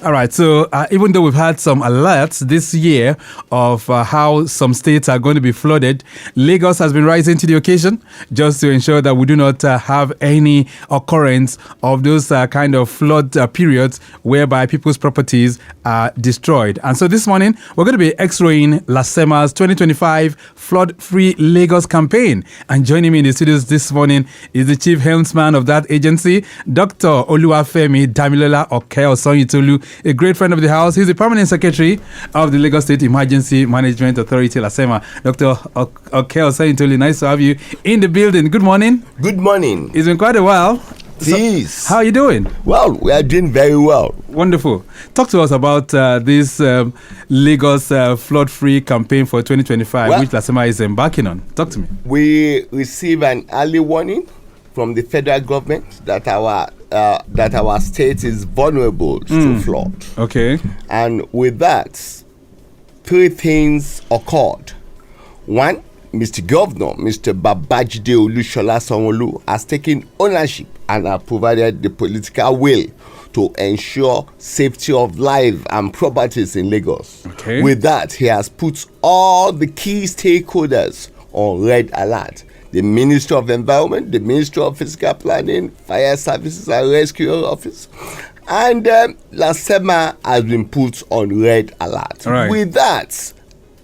All right. So even though we've had some alerts this year of how some states are going to be flooded, Lagos has been rising to the occasion just to ensure that we do not have any occurrence of those kind of flood periods whereby people's properties are destroyed. And so this morning, we're going to be X-raying LASEMA's 2025 Flood-Free Lagos campaign. And joining me in the studios this morning is the chief helmsman of that agency, Dr. Oluwafemi Damilola Oke-Osanyintolu, a great friend of the house. He's the permanent secretary of the Lagos State Emergency Management Authority, LASEMA. Dr. Oke-Osanyintolu, nice to have you in the building. Good morning. Good morning. It's been quite a while. Please. So, how are you doing? Well, we are doing very well. Wonderful. Talk to us about this Lagos flood-free campaign for 2025, which LASEMA is embarking on. Talk to me. We received an early warning from the federal government that our state is vulnerable to flood. Okay. And with that, three things occurred. One, Mr. Governor, Mr. Babajide Olusola Sanwo-Olu, has taken ownership and have provided the political will to ensure safety of life and properties in Lagos. Okay. With that, he has put all the key stakeholders on red alert. The Ministry of Environment, the Ministry of Physical Planning, Fire Services and Rescue Office, and LASEMA has been put on red alert. Right. With that,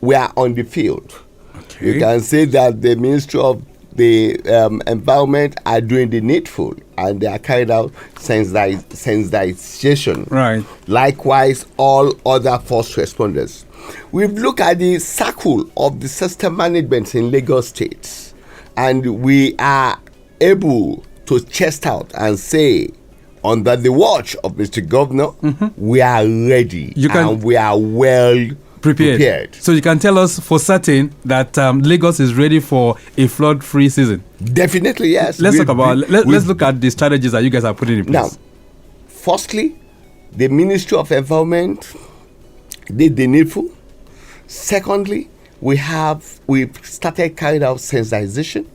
we are on the field. Okay. You can say that the Ministry of the Environment are doing the needful, and they are carried out sensitization. Right. Likewise, all other first responders. We've looked at the circle of the system management in Lagos State, and we are able to chest out and say, under the watch of Mr. Governor, we are ready and we are well prepared. So you can tell us for certain that Lagos is ready for a flood-free season. Definitely, yes. Let's look at the strategies that you guys are putting in place. Now, firstly, the Ministry of Environment did the needful. Secondly, we've started carrying out sensitization,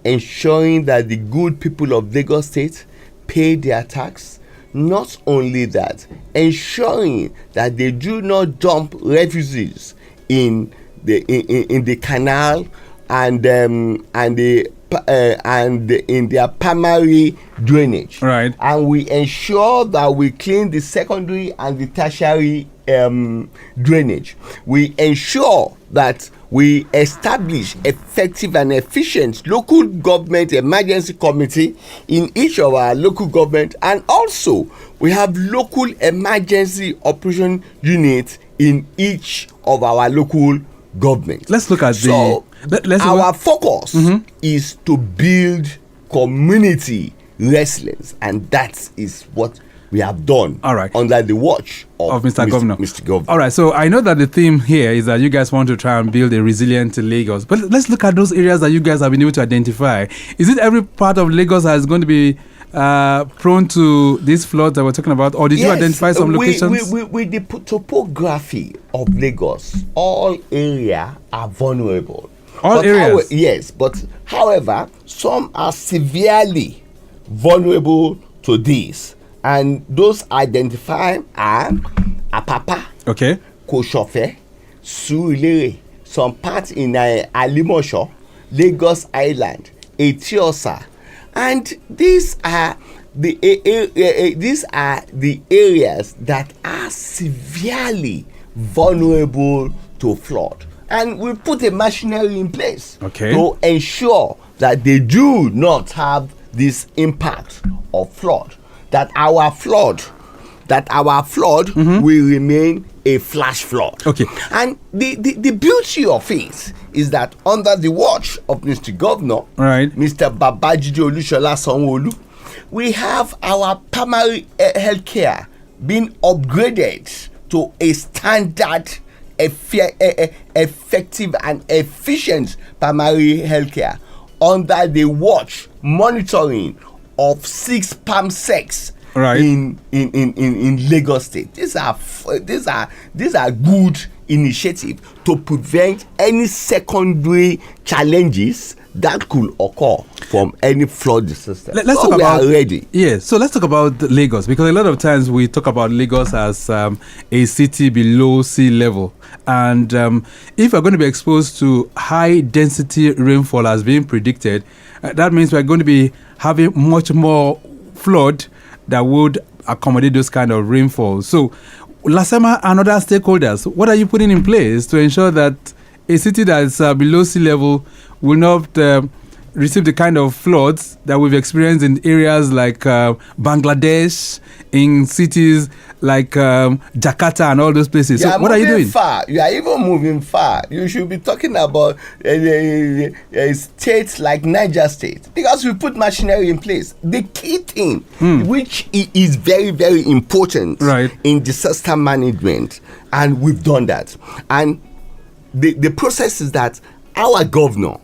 ensuring that the good people of Lagos State pay their tax. Not only that, ensuring that they do not dump refugees in the canal and in their primary drainage. Right. And we ensure that we clean the secondary and the tertiary drainage. We ensure that we establish effective and efficient local government emergency committee in each of our local government, and also we have local emergency operation units in each of our local governments. Let's look at our focus is to build community resilience, and that is what we have done. All right. Under the watch of Mr. Governor. Mr. Governor. All right. So I know that the theme here is that you guys want to try and build a resilient Lagos. But let's look at those areas that you guys have been able to identify. Is it every part of Lagos that is going to be prone to these floods that we're talking about? Or did you identify some locations? With the topography of Lagos, all areas are vulnerable. All areas? Yes. But however, some are severely vulnerable to this. And those identified are Apapa, okay, Koshofe, Surulere, some parts in Alimosho, Lagos Island, Etiosa, and these are the areas that are severely vulnerable to flood. And we put a machinery in place to ensure that they do not have this impact of flood. That our flood will remain a flash flood. Okay. And the beauty of it is that under the watch of Mr. Governor, right, Mr. Babajide Olusola Sanwo-Olu, we have our primary health care being upgraded to a standard, effective and efficient primary health care under the watch, monitoring of 6 palm sects in Lagos State. These are good initiatives to prevent any secondary challenges that could occur from any flood disaster. Let's talk we about are ready. Yeah, so let's talk about Lagos, because a lot of times we talk about Lagos as a city below sea level, and if we're going to be exposed to high density rainfall as being predicted, that means we're going to be having much more flood that would accommodate those kind of rainfall. So LASEMA and other stakeholders, what are you putting in place to ensure that a city that's below sea level will not receive the kind of floods that we've experienced in areas like Bangladesh, in cities like Jakarta and all those places? So what are you doing? Far. You are even moving far. You should be talking about states like Niger State, because we put machinery in place. The key thing, which is very, very important in disaster management, and we've done that. And the process is that our governor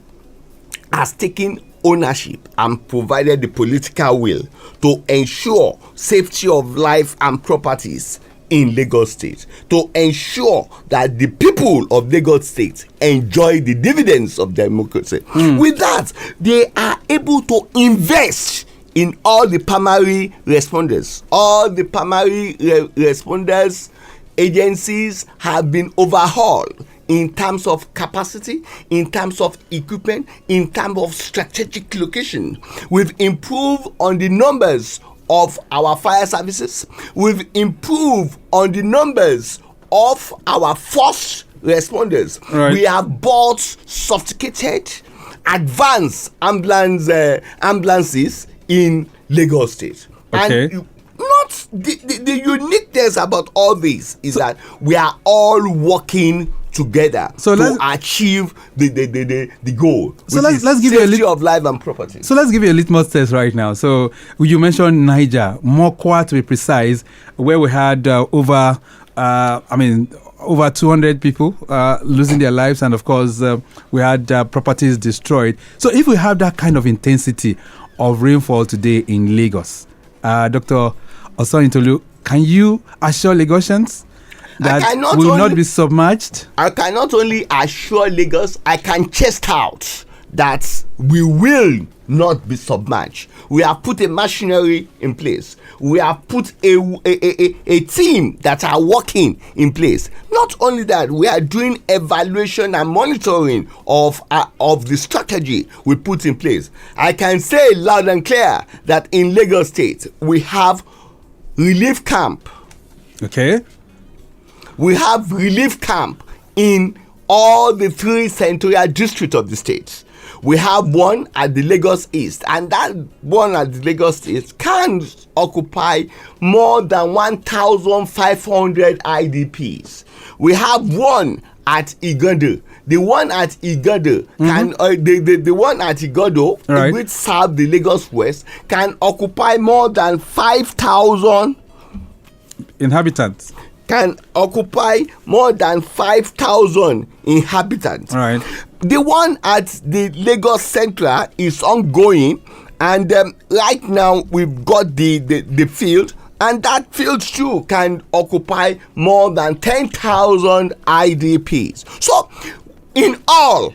has taken ownership and provided the political will to ensure safety of life and properties in Lagos State, to ensure that the people of Lagos State enjoy the dividends of democracy. With that, they are able to invest in all the primary responders. All the primary responders agencies have been overhauled in terms of capacity, in terms of equipment, in terms of strategic location. We've improved on the numbers of our fire services. We've improved on the numbers of our first responders. We have bought sophisticated, advanced ambulances in Lagos State. And not the uniqueness about all this is that we are all working together to achieve the goal. So let's give you a safety of life and property. So let's give you a litmus test right now. So you mentioned Niger, Mokwa to be precise, where we had over 200 people losing their lives, and of course we had properties destroyed. So if we have that kind of intensity of rainfall today in Lagos, Dr. Osanyintolu, can you assure Lagosians that will not be submerged? I can not only assure Lagos, I can chest out that we will not be submerged. We have put a machinery in place. We have put a team that are working in place. Not only that, we are doing evaluation and monitoring of the strategy we put in place. I can say loud and clear that in Lagos State, we have relief camp. Okay. We have relief camp in all the 3 senatorial districts of the state. We have one at the Lagos East, and that one at the Lagos East can occupy more than 1,500 IDPs. We have one at Igando. The one at Igando can the one at Igando, which serve the Lagos West, can occupy more than 5,000 inhabitants. Can occupy more than 5,000 inhabitants. The one at the Lagos Central is ongoing, and right now we've got the field, and that field too can occupy more than 10,000 IDPs. So in all,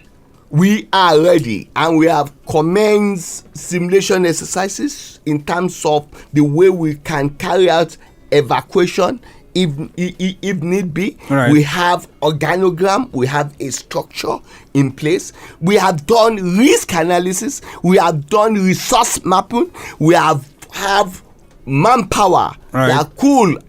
we are ready, and we have commenced simulation exercises in terms of the way we can carry out evacuation if need be. We have organogram, we have a structure in place. We have done risk analysis, we have done resource mapping, we have manpower that could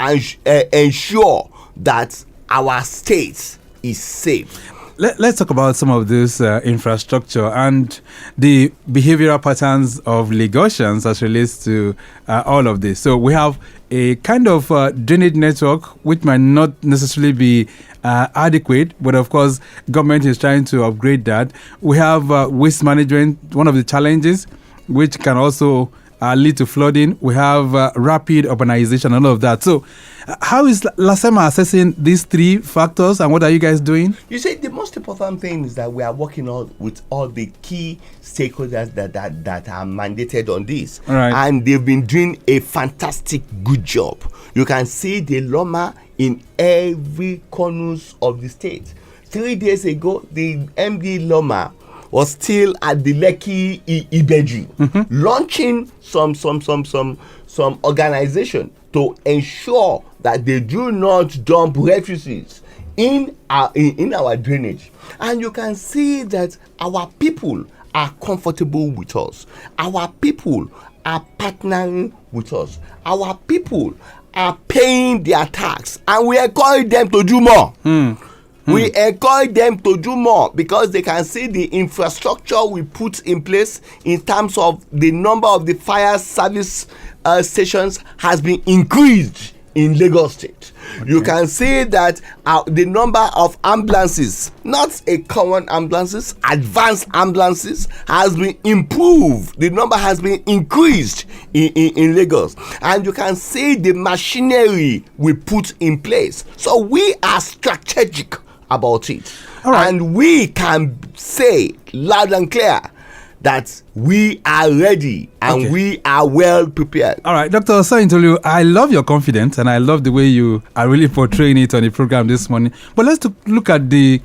ensure that our state is safe. Let's talk about some of this infrastructure and the behavioral patterns of Lagosians as relates to all of this. So we have a kind of drainage network which might not necessarily be adequate, but of course government is trying to upgrade that. We have waste management, one of the challenges, which can also lead to flooding. We have rapid urbanization and all of that. So how is LASEMA assessing these 3 factors, and what are you guys doing? You see, the most important thing is that we are working with all the key stakeholders that are mandated on this. And they've been doing a fantastic good job. You can see the LASEMA in every corner of the state. 3 days ago, the MD LASEMA was still at the Lekki Ibeju, launching some organization to ensure that they do not dump refugees in our drainage. And you can see that our people are comfortable with us. Our people are partnering with us. Our people are paying their tax, and we encourage them to do more. We encourage them to do more because they can see the infrastructure we put in place in terms of the number of the fire service stations has been increased in Lagos State. Okay. You can see that the number of ambulances, not a common ambulances, advanced ambulances, has been improved. The number has been increased in Lagos. And you can see the machinery we put in place. So we are strategic about it. Right. And we can say loud and clear that we are ready and we are well prepared. All right, Dr. Oteri, I love your confidence and I love the way you are really portraying it on the program this morning. But let's look at the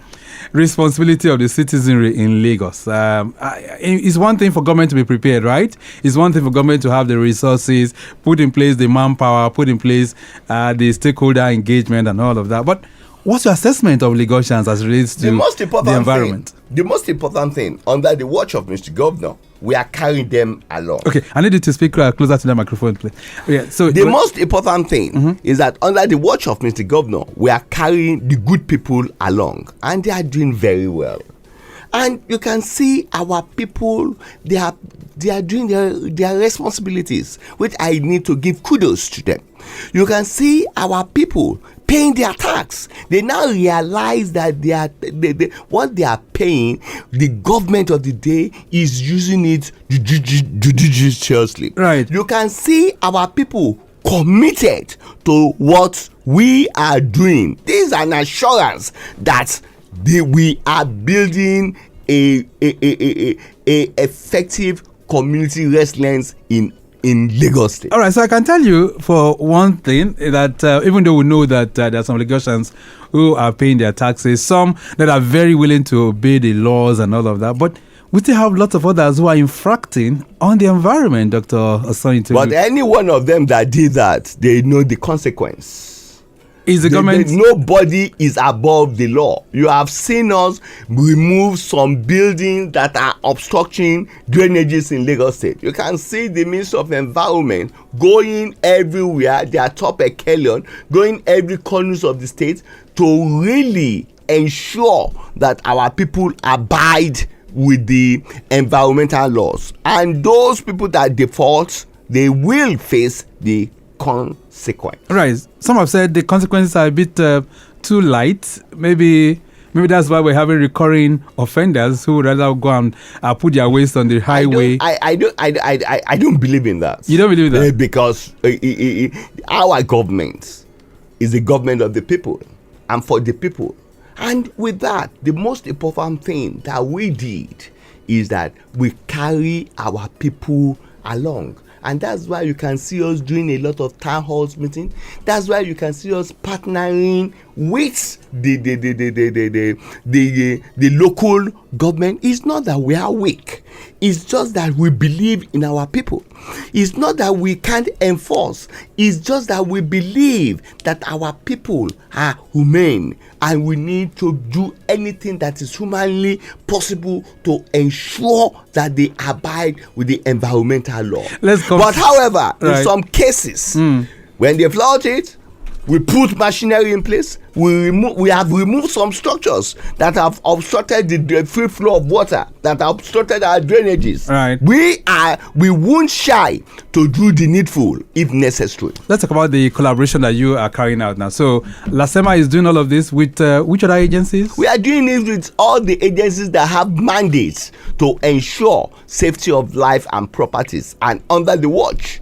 responsibility of the citizenry in Lagos. It's one thing for government to be prepared, right? It's one thing for government to have the resources, put in place the manpower, put in place the stakeholder engagement and all of that. But what's your assessment of Lagosians as relates to the environment? The most important thing, under the watch of Mr. Governor, we are carrying them along. Okay, I need you to speak closer to the microphone, please. Yeah, so the most important thing is that under the watch of Mr. Governor, we are carrying the good people along, and they are doing very well. And you can see our people, they are doing their responsibilities, which I need to give kudos to them. You can see our people paying their tax. They now realize that what they are paying, the government of the day is using it judiciously. Right. You can see our people committed to what we are doing. This is an assurance that we are building a effective community resilience in Lagos State. All right, so I can tell you for one thing that even though we know that there are some Lagosians who are paying their taxes, some that are very willing to obey the laws and all of that, but we still have lots of others who are infracting on the environment, Dr. Oteri. But any one of them that did that, they know the consequence. Is the government? Nobody is above the law. You have seen us remove some buildings that are obstructing drainages in Lagos State. You can see the Minister of Environment going everywhere, their top echelon, going every corners of the state to really ensure that our people abide with the environmental laws. And those people that default, they will face the consequence. Right. Some have said the consequences are a bit too light. Maybe that's why we're having recurring offenders who would rather go and put their waste on the highway. I don't believe in that. You don't believe that? Because our government is the government of the people and for the people. And with that, the most important thing that we did is that we carry our people along. And that's why you can see us doing a lot of town halls meeting. That's why you can see us partnering with the local government. It's not that we are weak. It's just that we believe in our people. It's not that we can't enforce. It's just that we believe that our people are humane and we need to do anything that is humanly possible to ensure that they abide with the environmental law. But however, in some cases, when they flout it, we put machinery in place. We have removed some structures that have obstructed the free flow of water, that have obstructed our drainages. Right. We won't shy to do the needful if necessary. Let's talk about the collaboration that you are carrying out now. So LASEMA is doing all of this with which other agencies? We are doing it with all the agencies that have mandates to ensure safety of life and properties, and under the watch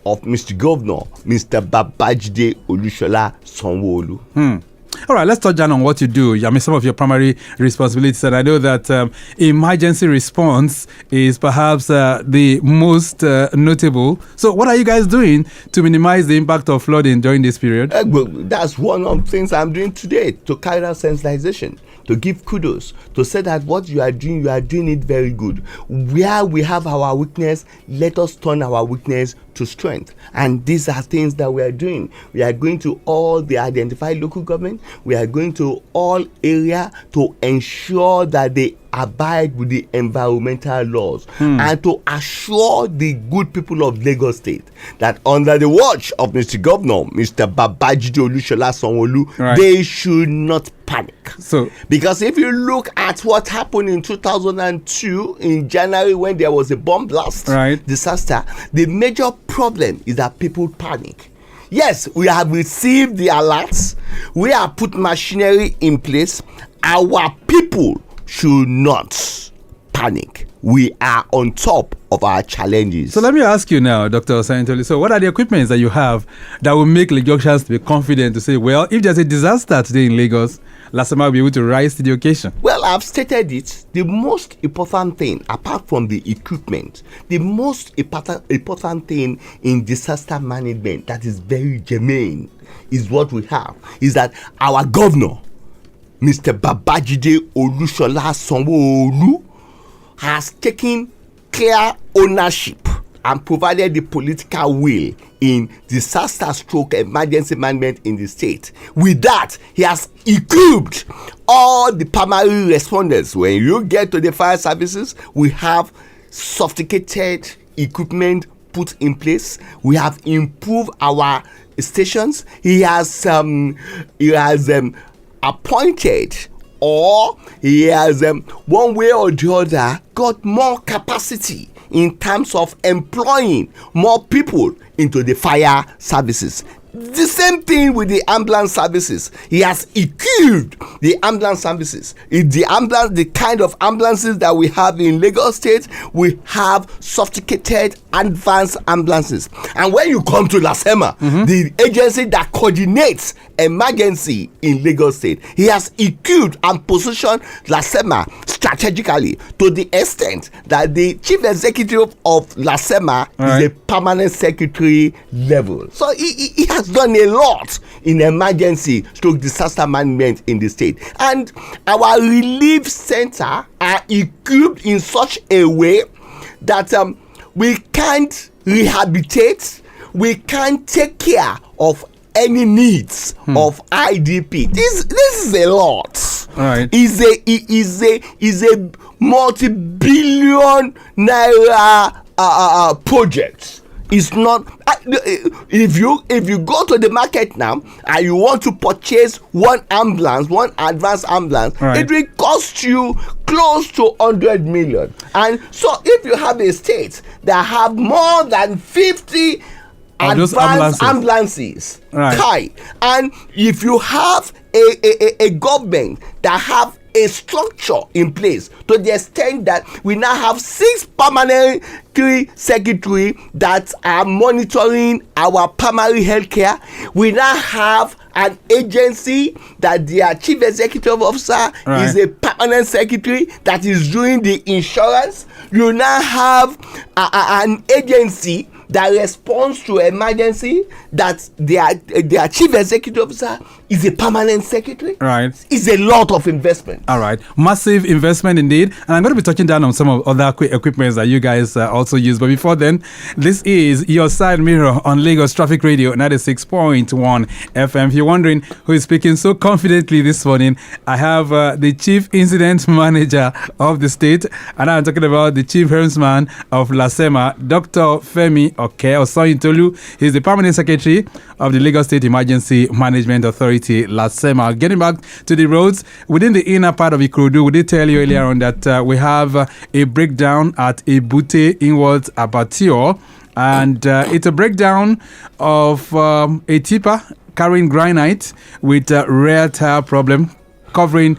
of Mr. Governor, Mr. Babajide Olusola Sanwo-Olu. All right, let's touch down on what you do. I mean, some of your primary responsibilities, and I know that emergency response is perhaps the most notable. So what are you guys doing to minimize the impact of flooding during this period? That's one of the things I'm doing today, to carry out sensitization, to give kudos, to say that what you are doing it very good. Where we have our weakness, let us turn our weakness to strength. And these are things that we are doing. We are going to all the identified local government. We are going to all area to ensure that they abide with the environmental laws and to assure the good people of Lagos State that under the watch of Mr. Governor, Mr. Babajide Olusola Sanwo-Olu, they should not panic. So, because if you look at what happened in 2002 in January when there was a bomb blast disaster, the major problem is that people panic. Yes, we have received the alerts. We have put machinery in place. Our people should not panic. We are on top of our challenges. So let me ask you now, Dr. Osanyintolu. So what are the equipments that you have that will make Lagosians to be confident to say, well, if there's a disaster today in Lagos, LASEMA will be able to rise to the occasion? Well, I've stated it. The most important thing, apart from the equipment, the most important thing in disaster management that is very germane is what we have, is that our governor, Mr. Babajide Olusola Sanwo-Olu, has taken clear ownership and provided the political will in disaster/emergency management in the state. With that, he has equipped all the primary responders. When you get to the fire services, we have sophisticated equipment put in place. We have improved our stations. He has appointed, or he has one way or the other got more capacity in terms of employing more people into the fire services. The same thing with the ambulance services. He has equipped the ambulance services. The kind of ambulances that we have in Lagos State, we have sophisticated, advanced ambulances. And when you come to LASEMA, the agency that coordinates emergency in Lagos State, he has equipped and positioned LASEMA strategically to the extent that the chief executive of LASEMA is a permanent secretary level. So he has done a lot in emergency stroke disaster management in the state. And our relief center are equipped in such a way that we can't rehabilitate, we can't take care of any needs of IDP. This is a lot. Is a multi-billion naira project. It's not. If you go to the market now and you want to purchase one advanced ambulance, it will cost you close to 100 million. And so, if you have a state that have more than 50 advanced ambulances, and if you have a government that have a structure in place to the extent that we now have 6 permanent secretary that are monitoring our primary health care. We now have an agency that their chief executive officer is a permanent secretary that is doing the insurance. You now have an agency that responds to emergency, that their chief executive officer is a permanent secretary. It's a lot of investment. Massive investment indeed. And I'm going to be touching down on some of other equipments that you guys also use. But before then, this is Your Side Mirror on Lagos Traffic Radio 96.1 FM. If you're wondering who is speaking so confidently this morning, I have the Chief Incident Manager of the state, and I'm talking about the Chief Helmsman of LASEMA, Dr. Femi Oke-Osanyintolu. He's the Permanent Secretary of the Lagos State Emergency Management Authority, LASEMA. Getting back to the roads, within the inner part of Ikorodu, we did tell you earlier on that we have a breakdown at Ebute inwards Abattoir, and it's a breakdown of a tipper carrying granite with a rear tire problem, covering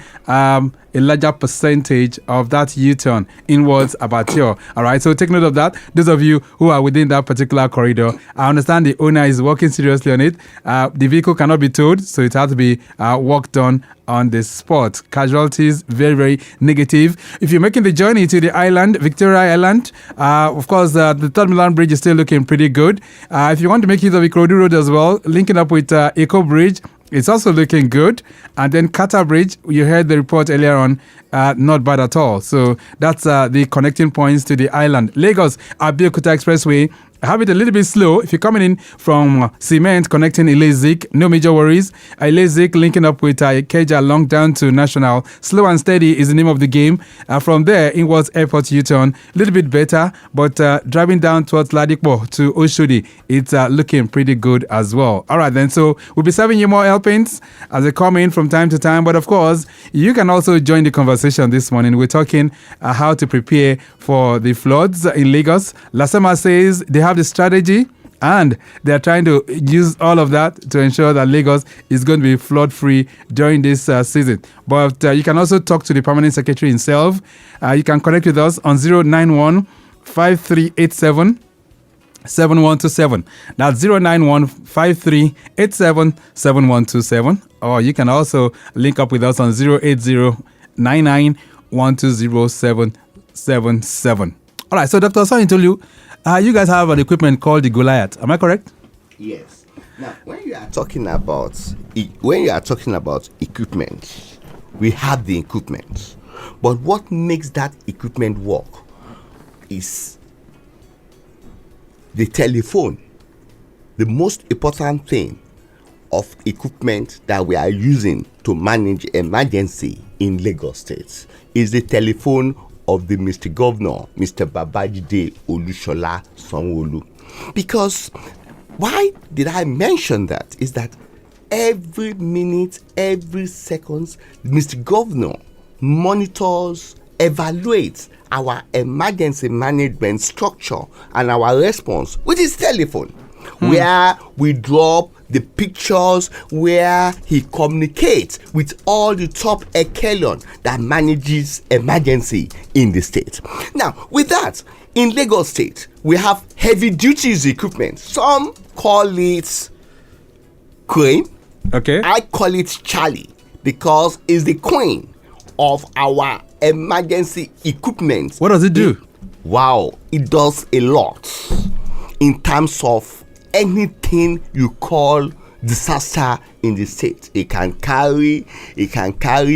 a larger percentage of that U-turn inwards Abattoir. All right, so take note of that. Those of you who are within that particular corridor, I understand the owner is working seriously on it. The vehicle cannot be towed, so it has to be worked on the spot. Casualties, very, very negative. If you're making the journey to the island, Victoria Island, of course, the Third Milan Bridge is still looking pretty good. If you want to make use of Ikorodu Road as well, linking up with Eco Bridge, It's also looking good. And then Qatar Bridge, you heard the report earlier on, not bad at all. So that's the connecting points to the island. Lagos, Abeokuta Expressway, have it a little bit slow. If you're coming in from Cement connecting Ile-Zik, no major worries. Ile-Zik linking up with Ikeja long down to National. Slow and steady is the name of the game. From there, inwards Airport U-turn, a little bit better, but driving down towards Ladipo to Oshodi, it's looking pretty good as well. All right then, so we'll be serving you more helpings as they come in from time to time. But of course, you can also join the conversation this morning. We're talking how to prepare for the floods in Lagos. LASEMA says they have the strategy and they're trying to use all of that to ensure that Lagos is going to be flood free during this season. But you can also talk to the permanent secretary himself. You can connect with us on 091 5387 7127. That's 091 5387 7127. Or you can also link up with us on 080 99 120777. All right, so Dr. Osanyintolu, you guys have an equipment called the Goliath. Am I correct? Yes. Now, when you are talking about equipment, we have the equipment. But what makes that equipment work is the telephone. The most important thing of equipment that we are using to manage emergency in Lagos State is the telephone of the Mr. Governor, Mr. Babajide Olushola Sanwo-Olu. Because why did I mention that? Is that every minute, every second, Mr. Governor monitors, evaluates our emergency management structure and our response with his telephone, where we drop the pictures, where he communicates with all the top echelon that manages emergency in the state. Now, with that, in Lagos State, we have heavy duties equipment. Some call it crane. Okay. I call it Charlie because it's the queen of our emergency equipment. What does it do? Wow, it does a lot in terms of anything you call disaster in the state. It can carry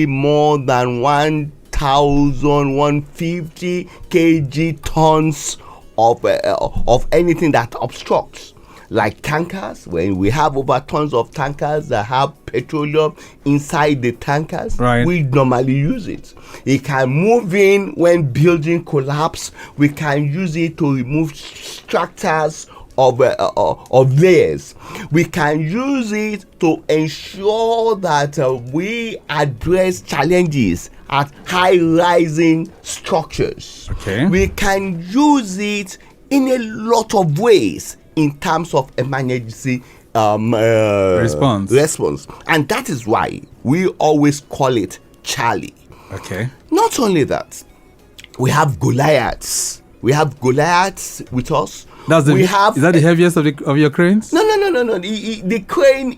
more than 1,150 kg tons of anything that obstructs, like tankers. When we have over tons of tankers that have petroleum inside the tankers, right, we normally use it. It can move in when building collapse. We can use it to remove structures of layers. We can use it to ensure that we address challenges at high-rising structures. Okay. We can use it in a lot of ways in terms of emergency response. And that is why we always call it Charlie. Okay. Not only that, we have Goliaths. We have Goliaths with us. Is that the heaviest of your cranes? No. The crane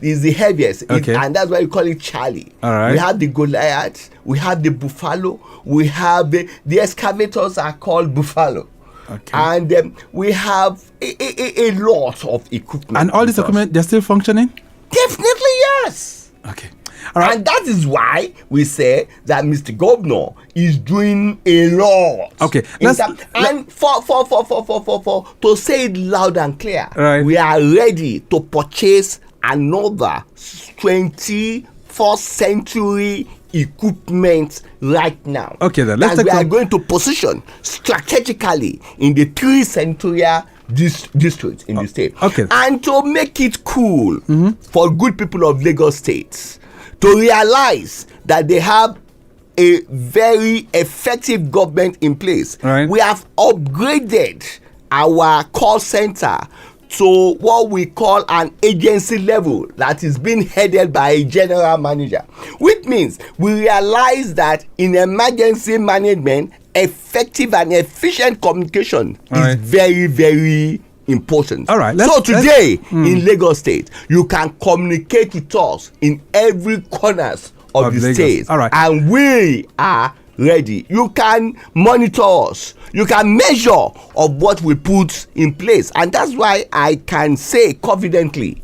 is the heaviest, okay, and that's why we call it Charlie. All right. We have the Goliath, we have the Buffalo, we have the excavators are called Buffalo. Okay. And we have a lot of equipment. And all this equipment, they're still functioning? Definitely yes. Okay. All right. And that is why we say that Mr. Governor is doing a lot. Okay. For to say it loud and clear, right, we are ready to purchase another 21st century equipment right now. Okay, then we are going to position strategically in the 3 centurial districts in the state. Okay. And to make it cool for good people of Lagos State to realize that they have a very effective government in place. Right. We have upgraded our call center to what we call an agency level that is being headed by a general manager, which means we realize that in emergency management, effective and efficient communication is very, very important. All right. So today in Lagos State, you can communicate with us in every corners of the Lagos state. All right. And we are ready. You can monitor us. You can measure of what we put in place. And that's why I can say confidently,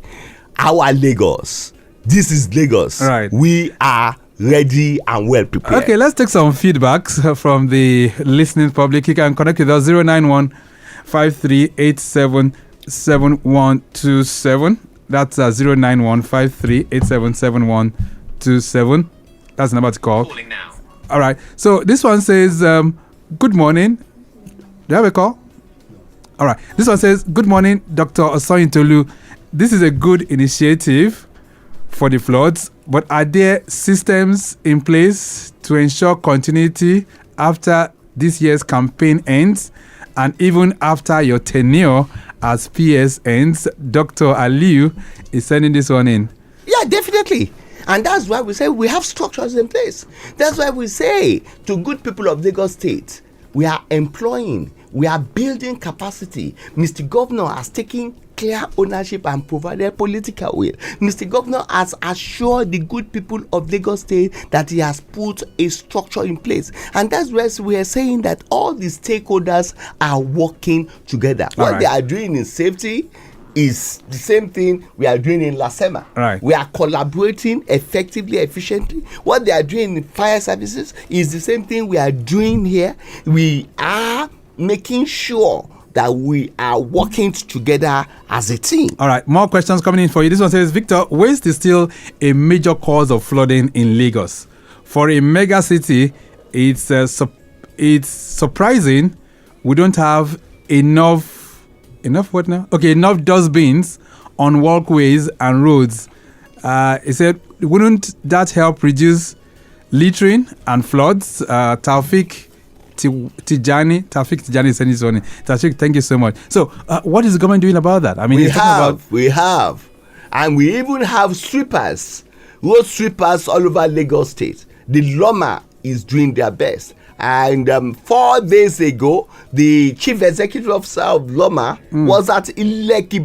our Lagos. This is Lagos. Right. We are ready and well prepared. Okay, let's take some feedbacks from the listening public. You can connect with us 091 5387 7127. That's 091 5387 7127. That's the number to call. Calling now. All right. So this one says, good morning. Do you have a call? All right. This one says, good morning, Dr. Oteri. This is a good initiative for the floods, but are there systems in place to ensure continuity after this year's campaign ends and even after your tenure as PS ends? Dr. Aliu is sending this one in. Yeah, definitely. And that's why we say we have structures in place. That's why we say to good people of Lagos State, we are employing, we are building capacity. Mr. Governor has taken clear ownership and provided political will. Mr. Governor has assured the good people of Lagos State that he has put a structure in place. And that's why we are saying that all the stakeholders are working together. What they are doing in safety is the same thing we are doing in LASEMA. Right. We are collaborating effectively, efficiently. What they are doing in fire services is the same thing we are doing here. We are making sure that we are working together as a team. All right, more questions coming in for you. This one says, Victor, waste is still a major cause of flooding in Lagos. For a mega city, it's surprising we don't have enough what now? Okay, enough dustbins on walkways and roads. He said, wouldn't that help reduce littering and floods? Taufik Tijani is sending this one in. Taufik, thank you so much. So, what is the government doing about that? I mean, we have, and we even have sweepers, road sweepers all over Lagos State. The Loma is doing their best. And 4 days ago, the chief executive officer of Loma was at Ibejuleki,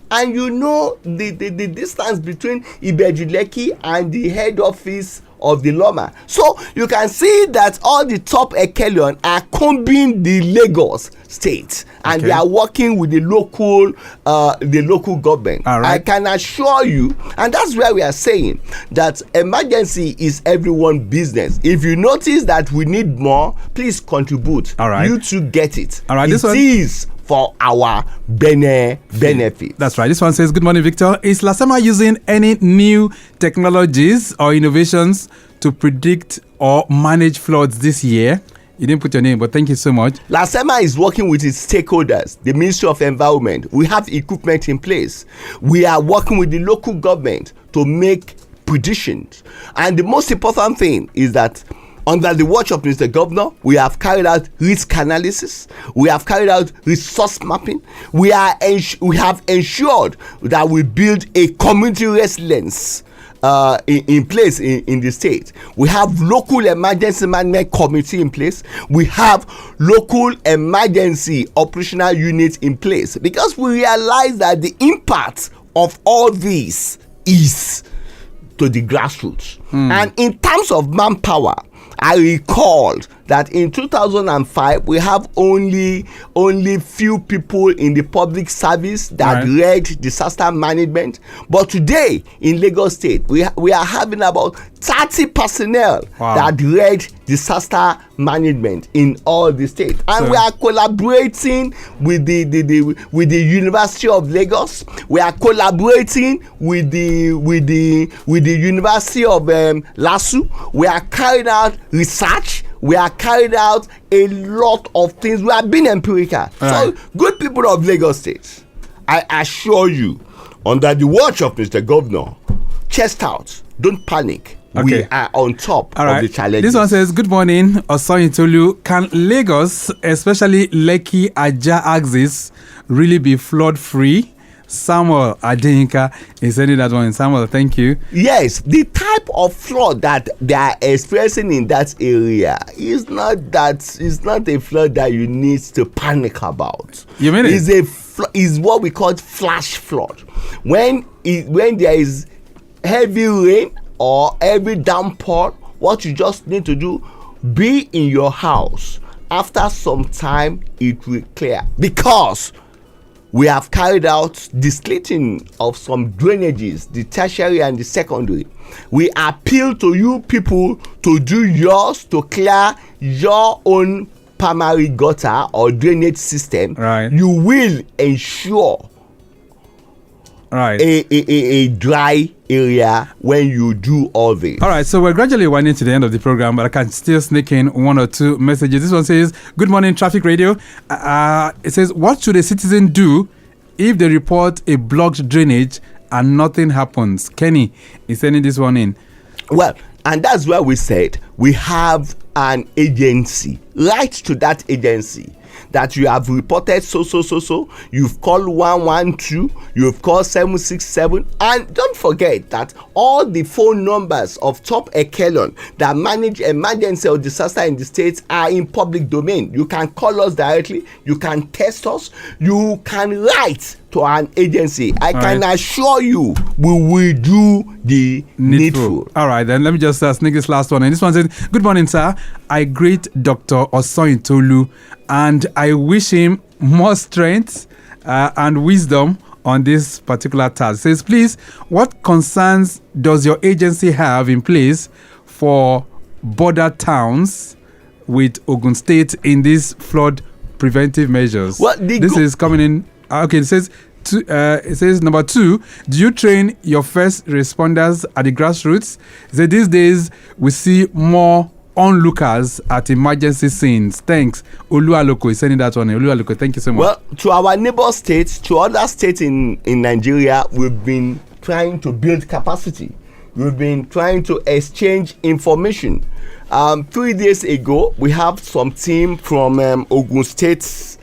and you know the distance between Ibejuleki and the head office of the Loma. So you can see that all the top echelon are combing the Lagos State, and they are working with the local government. All right. I can assure you, and that's where we are saying that emergency is everyone's business. If you notice that we need more, please contribute. All right. You too get it. All right. It is for our benefit. That's right. This one says, good morning, Victor. Is LASEMA using any new technologies or innovations to predict or manage floods this year? You didn't put your name, but thank you so much. LASEMA is working with its stakeholders, the Ministry of Environment. We have equipment in place. We are working with the local government to make predictions. And the most important thing is that under the watch of Mr. Governor, we have carried out risk analysis. We have carried out resource mapping. We have ensured that we build a community resilience in place in the state. We have local emergency management committee in place. We have local emergency operational units in place, because we realize that the impact of all this is to the grassroots. And in terms of manpower, I recall that in 2005 we have only few people in the public service that read disaster management, but today in Lagos State we are having about 30 personnel that read disaster management in all the state, and we are collaborating with the University of Lagos. We are collaborating with the University of LASU. We are carrying out research. We are carried out a lot of things. We have been empirical. So, good people of Lagos State, I assure you, under the watch of Mr. Governor, chest out, don't panic. We are on top of the challenges. This one says, good morning, Oke-Osanyintolu. Can Lagos, especially Lekki-Ajah axis, really be flood-free? Samuel Adeyinka is sending that one. Samuel, thank you. Yes, the type of flood that they are experiencing in that area is not a flood that you need to panic about. You mean it? Is what we call flash flood. When there is heavy rain or heavy downpour, what you just need to do, be in your house. After some time, it will clear, because we have carried out the slitting of some drainages, the tertiary and the secondary. We appeal to you people to do yours, to clear your own primary gutter or drainage system. Right. You will ensure a dry area when you do all this. All right, so we're gradually winding to the end of the program, but I can still sneak in one or two messages. This one says, "Good morning, Traffic Radio." It says, "What should a citizen do if they report a blocked drainage and nothing happens?" Kenny is sending this one in. Well, and that's why we said we have an agency. Write to that agency that you have reported so. You've called 112, you've called 767, and don't forget that all the phone numbers of top echelon that manage emergency or disaster in the states are in public domain. You can call us directly, you can text us, you can write to an agency. I can assure you we will do the needful. All right, then let me just sneak this last one. And this one says, "Good morning, sir. I greet Dr. Oke-Osanyintolu and I wish him more strength and wisdom on this particular task." It says, "Please, what concerns does your agency have in place for border towns with Ogun State in these flood preventive measures?" Well, this is coming in. Okay, it says number 2, do you train your first responders at the grassroots? It says these days we see more onlookers at emergency scenes. Thanks. Oluwaloko is sending that one. Oluwaloko, thank you so much. Well, to our neighbor states, to other states in Nigeria, we've been trying to build capacity. We've been trying to exchange information. 3 days ago, we have some team from Ogun State,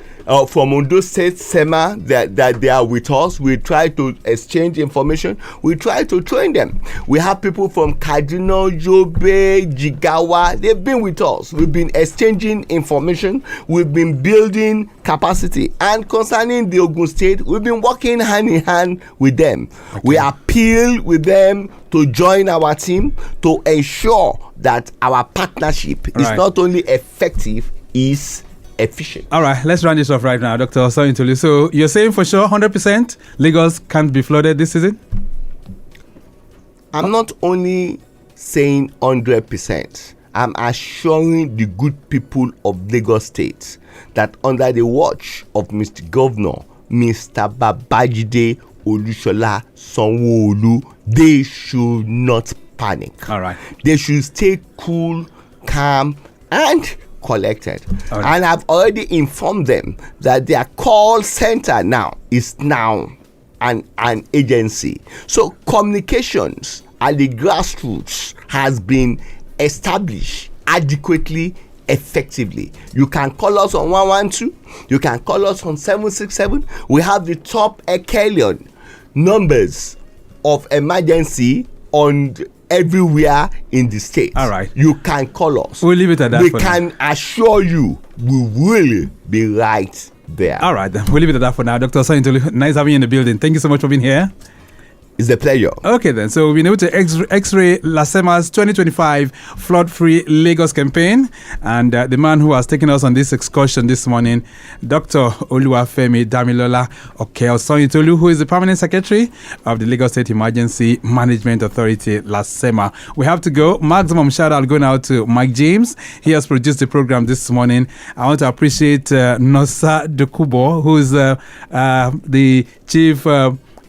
from Ondo State, LASEMA, that they are with us. We try to exchange information. We try to train them. We have people from Kaduna, Yobe, Jigawa. They've been with us. We've been exchanging information. We've been building capacity. And concerning the Ogun State, we've been working hand in hand with them. Okay. We appeal with them to join our team to ensure that our partnership is not only effective, is efficient. All right, let's round this off right now, Dr. Osanyintolu. So you're saying for sure 100% Lagos can't be flooded this season? I'm not only saying 100%. I'm assuring the good people of Lagos State that under the watch of Mr. Governor, Mr. Babajide Olusola Sanwo-Olu, they should not panic. All right. They should stay cool, calm, and collected. Right. And I've already informed them that their call center now is an agency. So communications at the grassroots has been established adequately, effectively. You can call us on 112, you can call us on 767. We have the top echelon numbers of emergency on everywhere in the state. All right. You can call us. We'll leave it at that. We can assure you we will be right there. All right, then. We'll leave it at that for now. Dr. Osanyintolu, nice having you in the building. Thank you so much for being here. It's a pleasure. Okay, then. So we've been able to X-ray LASEMA's 2025 flood-free Lagos campaign. And the man who has taken us on this excursion this morning, Dr. Oluwafemi Damilola Oke-Osanyintolu, who is the permanent secretary of the Lagos State Emergency Management Authority, LASEMA. We have to go. Maximum shout-out going out to Mike James. He has produced the program this morning. I want to appreciate Nosa Dokubo, who is the chief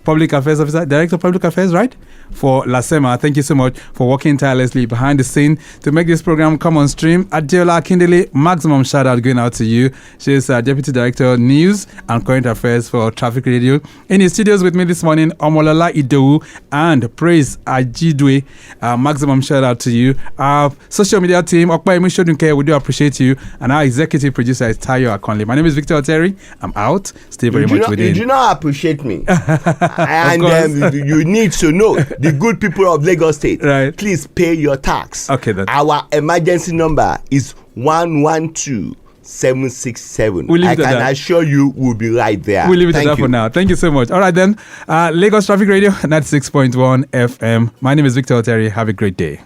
Public Affairs Officer, Director of Public Affairs, right? For LASEMA. Thank you so much for working tirelessly behind the scene to make this program come on stream. Adiola Akindele, maximum shout out going out to you. She's Deputy Director of News and Current Affairs for Traffic Radio. In the studios with me this morning, Omolola Idowu and Praise Ajidwe. Maximum shout out to you. Our social media team, Okpayemi Shodunke, we do appreciate you. And our executive producer is Tayo Akonle. My name is Victor Oteri. I'm out. Stay very much within. You do not appreciate me. And you need to know, the good people of Lagos State, please pay your tax. Okay, then. Our emergency number is 112-767. I can assure you we'll be right there. We'll leave it at that for now. Thank you so much. All right, then. Lagos Traffic Radio, 96.1 FM. My name is Victor Oteri. Have a great day.